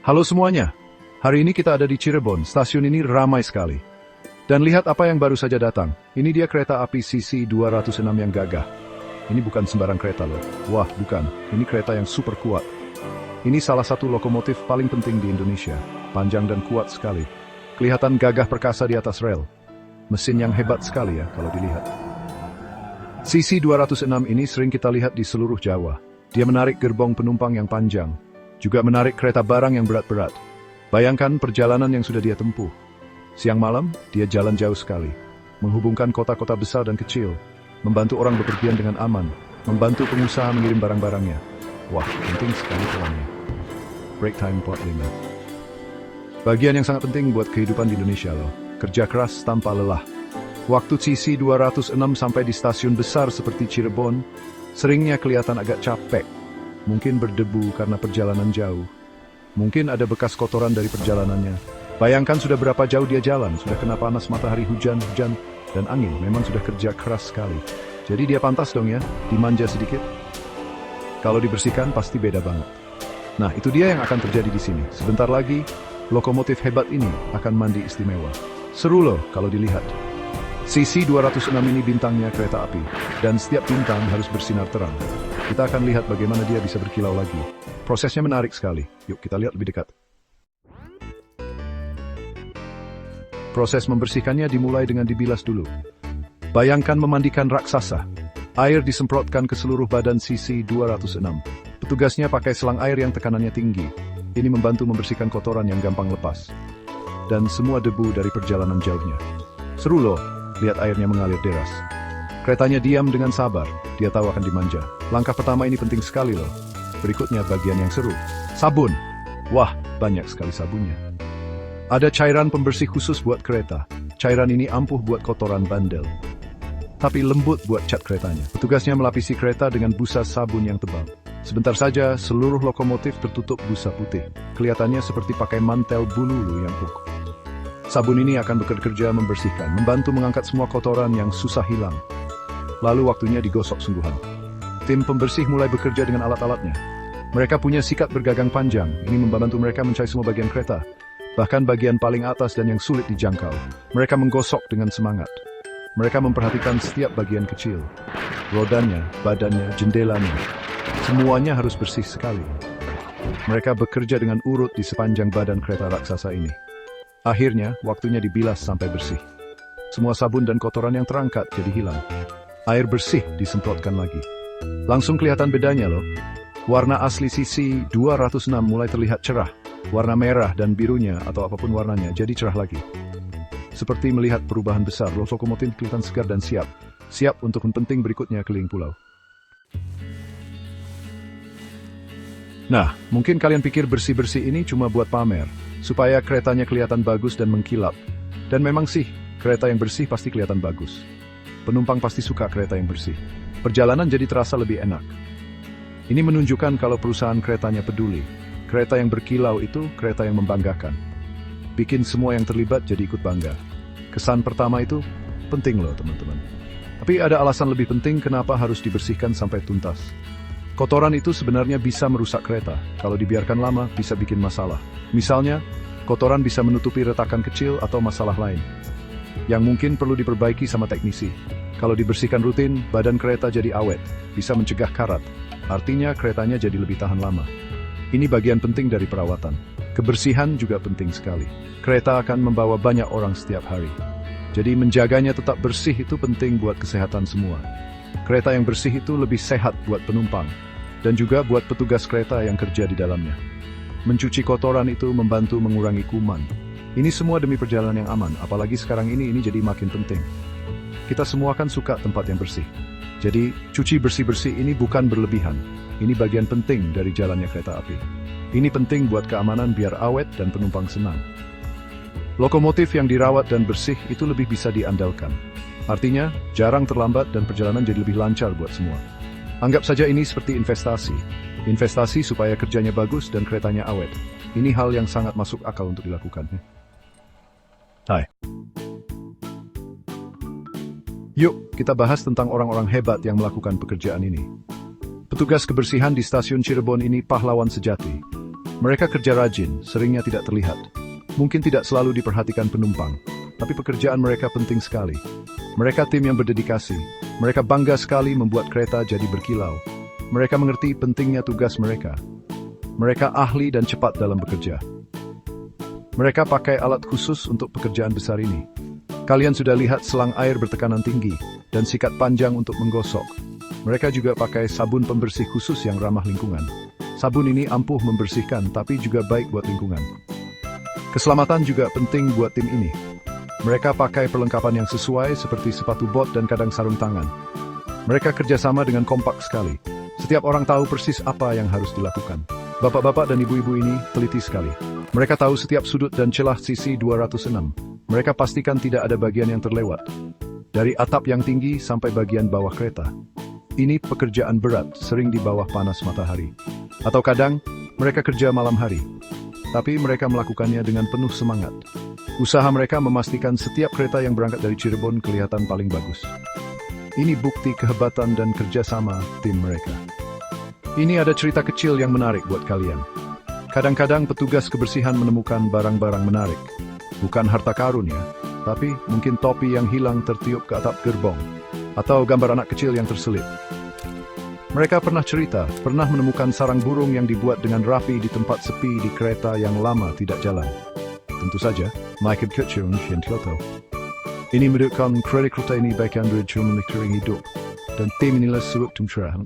Halo semuanya, hari ini kita ada di Cirebon, stasiun ini ramai sekali. Dan lihat apa yang baru saja datang, ini dia kereta api CC206 yang gagah. Ini bukan sembarang kereta loh, wah bukan, ini kereta yang super kuat. Ini salah satu lokomotif paling penting di Indonesia, panjang dan kuat sekali. Kelihatan gagah perkasa di atas rel. Mesin yang hebat sekali ya kalau dilihat. CC206 ini sering kita lihat di seluruh Jawa. Dia menarik gerbong penumpang yang panjang, juga menarik kereta barang yang berat-berat. Bayangkan perjalanan yang sudah dia tempuh. Siang malam, dia jalan jauh sekali, menghubungkan kota-kota besar dan kecil, membantu orang bepergian dengan aman, membantu pengusaha mengirim barang-barangnya. Wah, penting sekali perannya. Break time 45. Bagian yang sangat penting buat kehidupan di Indonesia loh. Kerja keras tanpa lelah. Waktu CC206 sampai di stasiun besar seperti Cirebon, seringnya kelihatan agak capek. Mungkin berdebu karena perjalanan jauh. Mungkin ada bekas kotoran dari perjalanannya. Bayangkan sudah berapa jauh dia jalan, sudah kena panas matahari, hujan, dan angin. Memang sudah kerja keras sekali. Jadi dia pantas dong ya, dimanja sedikit. Kalau dibersihkan pasti beda banget. Nah, itu dia yang akan terjadi di sini. Sebentar lagi, lokomotif hebat ini akan mandi istimewa. Seru loh kalau dilihat. CC206 ini bintangnya kereta api, dan setiap bintang harus bersinar terang. Kita akan lihat bagaimana dia bisa berkilau lagi. Prosesnya menarik sekali. Yuk kita lihat lebih dekat. Proses membersihkannya dimulai dengan dibilas dulu. Bayangkan memandikan raksasa. Air disemprotkan ke seluruh badan CC206. Petugasnya pakai selang air yang tekanannya tinggi. Ini membantu membersihkan kotoran yang gampang lepas. Dan semua debu dari perjalanan jauhnya. Seru loh, lihat airnya mengalir deras. Keretanya diam dengan sabar, dia tahu akan dimanja. Langkah pertama ini penting sekali loh. Berikutnya bagian yang seru. Sabun. Wah, banyak sekali sabunnya. Ada cairan pembersih khusus buat kereta. Cairan ini ampuh buat kotoran bandel. Tapi lembut buat cat keretanya. Petugasnya melapisi kereta dengan busa sabun yang tebal. Sebentar saja, seluruh lokomotif tertutup busa putih. Kelihatannya seperti pakai mantel bulu yang empuk. Sabun ini akan bekerja membersihkan, membantu mengangkat semua kotoran yang susah hilang. Lalu waktunya digosok sungguhan. Tim pembersih mulai bekerja dengan alat-alatnya. Mereka punya sikat bergagang panjang, ini membantu mereka mencari semua bagian kereta. Bahkan bagian paling atas dan yang sulit dijangkau. Mereka menggosok dengan semangat. Mereka memperhatikan setiap bagian kecil. Rodanya, badannya, jendelanya. Semuanya harus bersih sekali. Mereka bekerja dengan urut di sepanjang badan kereta raksasa ini. Akhirnya, waktunya dibilas sampai bersih. Semua sabun dan kotoran yang terangkat jadi hilang. Air bersih disemprotkan lagi. Langsung kelihatan bedanya loh. Warna asli CC206 mulai terlihat cerah. Warna merah dan birunya atau apapun warnanya jadi cerah lagi. Seperti melihat perubahan besar, lokomotif kelihatan segar dan siap. Siap untuk yang penting berikutnya keliling pulau. Nah, mungkin kalian pikir bersih-bersih ini cuma buat pamer. Supaya keretanya kelihatan bagus dan mengkilap. Dan memang sih, kereta yang bersih pasti kelihatan bagus. Penumpang pasti suka kereta yang bersih. Perjalanan jadi terasa lebih enak. Ini menunjukkan kalau perusahaan keretanya peduli. Kereta yang berkilau itu kereta yang membanggakan. Bikin semua yang terlibat jadi ikut bangga. Kesan pertama itu penting loh teman-teman. Tapi ada alasan lebih penting kenapa harus dibersihkan sampai tuntas. Kotoran itu sebenarnya bisa merusak kereta. Kalau dibiarkan lama, bisa bikin masalah. Misalnya, kotoran bisa menutupi retakan kecil atau masalah lain. Yang mungkin perlu diperbaiki sama teknisi. Kalau dibersihkan rutin, badan kereta jadi awet. Bisa mencegah karat. Artinya keretanya jadi lebih tahan lama. Ini bagian penting dari perawatan. Kebersihan juga penting sekali. Kereta akan membawa banyak orang setiap hari. Jadi menjaganya tetap bersih itu penting buat kesehatan semua. Kereta yang bersih itu lebih sehat buat penumpang. Dan juga buat petugas kereta yang kerja di dalamnya. Mencuci kotoran itu membantu mengurangi kuman. Ini semua demi perjalanan yang aman, apalagi sekarang ini jadi makin penting. Kita semua kan suka tempat yang bersih. Jadi, cuci bersih-bersih ini bukan berlebihan. Ini bagian penting dari jalannya kereta api. Ini penting buat keamanan biar awet dan penumpang senang. Lokomotif yang dirawat dan bersih itu lebih bisa diandalkan. Artinya, jarang terlambat dan perjalanan jadi lebih lancar buat semua. Anggap saja ini seperti investasi. Investasi supaya kerjanya bagus dan keretanya awet. Ini hal yang sangat masuk akal untuk dilakukan. Hai. Yuk, kita bahas tentang orang-orang hebat yang melakukan pekerjaan ini. Petugas kebersihan di stasiun Cirebon ini pahlawan sejati. Mereka kerja rajin, seringnya tidak terlihat. Mungkin tidak selalu diperhatikan penumpang, tapi pekerjaan mereka penting sekali. Mereka tim yang berdedikasi. Mereka bangga sekali membuat kereta jadi berkilau. Mereka mengerti pentingnya tugas mereka. Mereka ahli dan cepat dalam bekerja. Mereka pakai alat khusus untuk pekerjaan besar ini. Kalian sudah lihat selang air bertekanan tinggi dan sikat panjang untuk menggosok. Mereka juga pakai sabun pembersih khusus yang ramah lingkungan. Sabun ini ampuh membersihkan tapi juga baik buat lingkungan. Keselamatan juga penting buat tim ini. Mereka pakai perlengkapan yang sesuai seperti sepatu bot dan kadang sarung tangan. Mereka kerjasama dengan kompak sekali. Setiap orang tahu persis apa yang harus dilakukan. Bapak-bapak dan ibu-ibu ini teliti sekali. Mereka tahu setiap sudut dan celah sisi 206. Mereka pastikan tidak ada bagian yang terlewat. Dari atap yang tinggi sampai bagian bawah kereta. Ini pekerjaan berat, sering di bawah panas matahari. Atau kadang, mereka kerja malam hari. Tapi mereka melakukannya dengan penuh semangat. Usaha mereka memastikan setiap kereta yang berangkat dari Cirebon kelihatan paling bagus. Ini bukti kehebatan dan kerjasama tim mereka. Ini ada cerita kecil yang menarik buat kalian. Kadang-kadang petugas kebersihan menemukan barang-barang menarik. Bukan harta karun ya, tapi mungkin topi yang hilang tertiup ke atap gerbong. Atau gambar anak kecil yang terselip. Mereka pernah cerita, pernah menemukan sarang burung yang dibuat dengan rapi di tempat sepi di kereta yang lama tidak jalan. Tentu saja, Michael Kutcher dan Kyoto. Ini menunjukkan kredit kereta ini baik Android cuma hidup. Dan tim inilah suruh tumcerah.